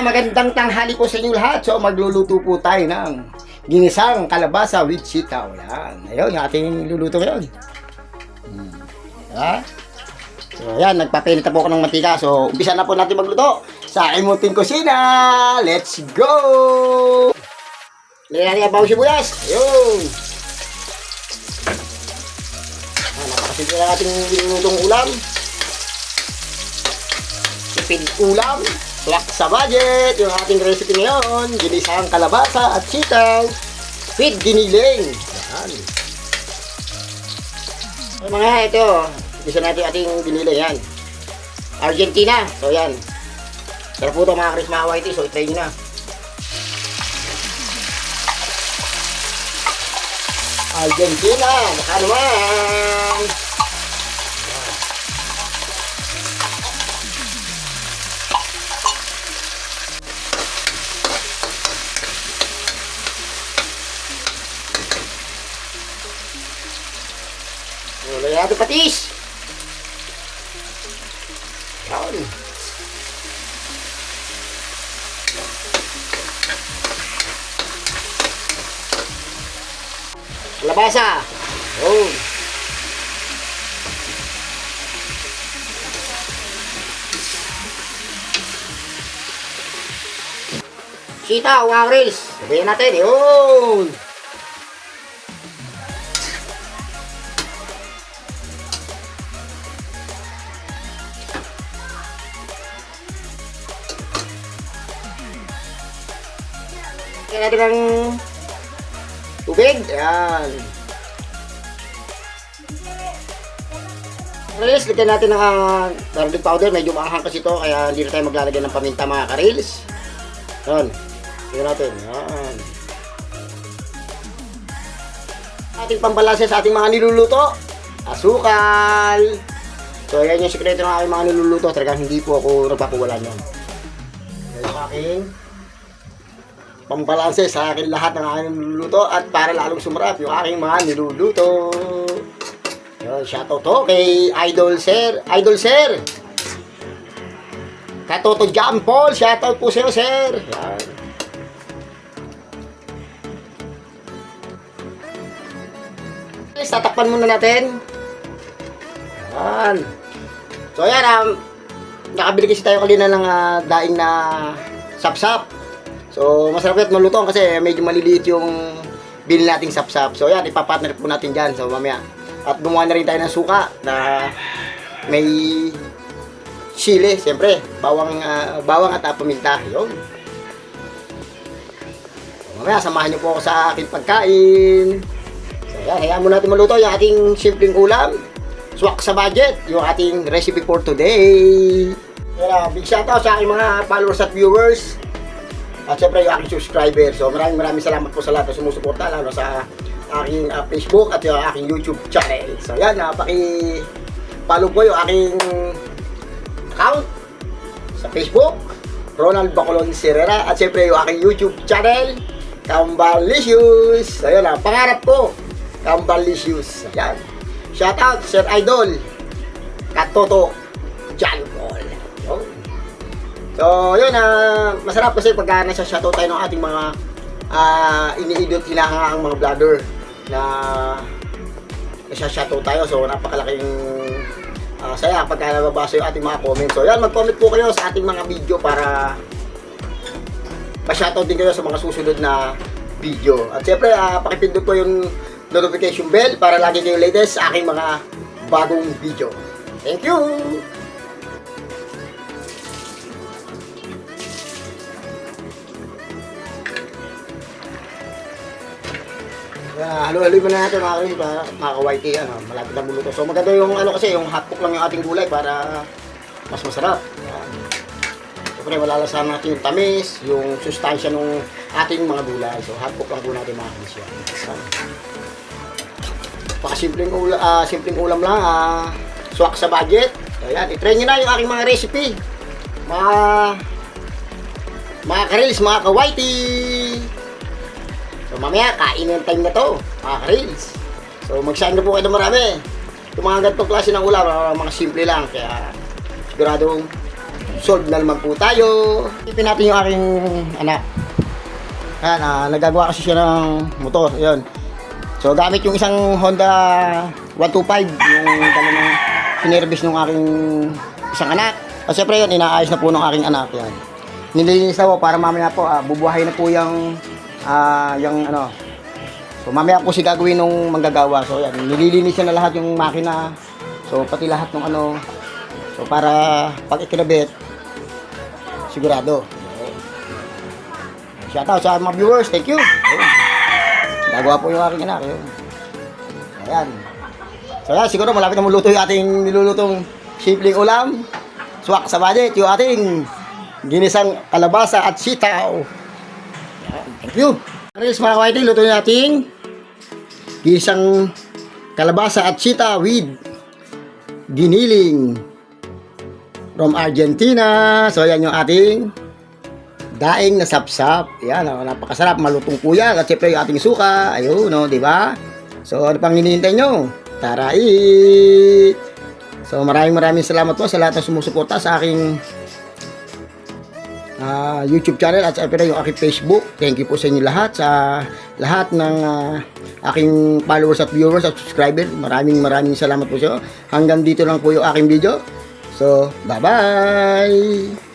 magandang tanghali po sa inyong lahat. So magluluto po tayo ng ginisang kalabasa with sitaw. Yan. Ayun, yung ating luluto ngayon. Diba? So yan, nagpapilit na po ako ng mantika. So umpisa na po natin magluto sa aking munting kusina. Let's go! Lagyan natin ang bawang sibuyas. Ayun. Napakasimple na ating nilulutong ulam. Tipid ulam. Swak sa budget, yung ating recipe ngayon, ginisang kalabasa at sitaw with giniling. Yan. So mga ito, bisa natin ating giniling yan. Argentina, so yan. Sarap po ito mga Chris, mga whitey, so i-try nyo na. Argentina, baka naman. Lagyan natin patis. Yan. Kalabasa. Yan. Sitaw, mga Chris. Sabihin natin. Yun. Kaya natin ng tubig. Ayan. Karils, lagyan natin ng garlic powder. Medyo maanghang kasi ito, kaya hindi na tayo maglalagay ng paminta mga karils. Ayan. Lagyan natin. Ayan. Ating pambalanse sa ating mga niluluto. Asukal. So, ayan yung sikreto ng aking mga niluluto. Talagang hindi po ako nagpapawalan yan. Ayan yung aking pambalanse sa akin lahat ng aking niluluto at para lalong sumarap yung aking mga niluluto. Yun, shoutout to kay Idol Sir. Katoto Jam Paul, shoutout po sa'yo, sir. Yan. Tatakpan muna natin. Yan. So yan, nakabili kasi tayo kanina ng daing na sapsap. So, masarap yun maluto kasi medyo maliliit yung bili nating sapsap. So, yan, ipapartner po natin dyan. So, mamaya. At gumawa na rin tayo ng suka na may chili, siyempre. Bawang at paminta. Yun. So, mamaya, samahan nyo po ako sa aking pagkain. So, yan, hayaan mo natin maluto yung ating simpleng ulam. Swak sa budget, yung ating recipe for today. Yan, big shoutout sa aking mga followers at viewers. At syempre yung aking subscriber. So maraming salamat po sa lahat na sumusuporta, lalo sa aking Facebook at yung aking YouTube channel. So yan, paki-follow po yung aking account sa Facebook, Ronald Bacolon Serrera. At syempre yung aking YouTube channel, Kambalicious. So yan, pangarap ko, Kambalicious. Yan. Shoutout Sir Idol Katoto John Paul. So, yun, masarap kasi pagka nasa-shoutout tayo ng ating mga ini-idot, hinahangaang mga vlogger na nasa-shoutout tayo. So, napakalaking saya pagka nababasa yung ating mga comments. So, yan, mag-comment po kayo sa ating mga video para pa-shoutout din kayo sa mga susunod na video. At syempre, pakipindot po yung notification bell para lagi kayo latest sa aking mga bagong video. Thank you! Halo-haloy muna natin mga kalis para makaka-white malapit na buluto. So maganda yung kasi yung hotcook lang yung ating gulay para mas masarap. Siyempre malalasahan natin yung tamis, yung sustansya ng ating mga gulay. So hotcook lang po natin mga kalis yan. Simpleng ulam lang, swak sa budget. So yan, i-try nyo na yung aking mga recipe. Mga karils, mga ka-whitey. So mamaya, kainin time na to, mga karils. So mag-sign na po kayo na marami. Yung mga ganitong klase ng ulam, mga simple lang. Kaya siguradong solve na naman po tayo. Ipin natin yung aking anak. Ayan, nagagawa kasi siya ng motor. Ayan. So, gamit yung isang Honda 125, yung talagang sinervice ng aking isang anak. At syempre yun, inaayos na po ng aking anak. Yan. Nililinis na po para mamaya po, bubuhay na po yung ano. So, mamaya po si gagawin ng manggagawa. So, yan, nililinis na lahat yung makina. So, pati lahat ng ano. So, para pag ikinabit, sigurado. Shoutout sa mga viewers, thank you. Ayun. Nagawa po yung aking anak. Ayun. Ayan. So yan, siguro malapit na muluto yung ating nilulutong simpleng ulam. Swak sa budget, yung ating ginisang kalabasa at sitaw. Ayan. Thank you. Aris mga kawaiting, luto yung ating ginisang kalabasa at sitaw with giniling from Argentina. So yan yung ating daing na sapsap. Yan, napakasarap, malutong kuya. At syempre yung ating suka. Ayun, no, di ba? So, ano pang hinihintay nyo? Tara, eat! So, maraming salamat po sa lahat ng sumusuporta sa aking YouTube channel at syempre yung aking Facebook. Thank you po sa inyo lahat, sa lahat ng aking followers at viewers at subscribers. Maraming salamat po sa inyo. Hanggang dito lang po yung aking video. So, bye-bye!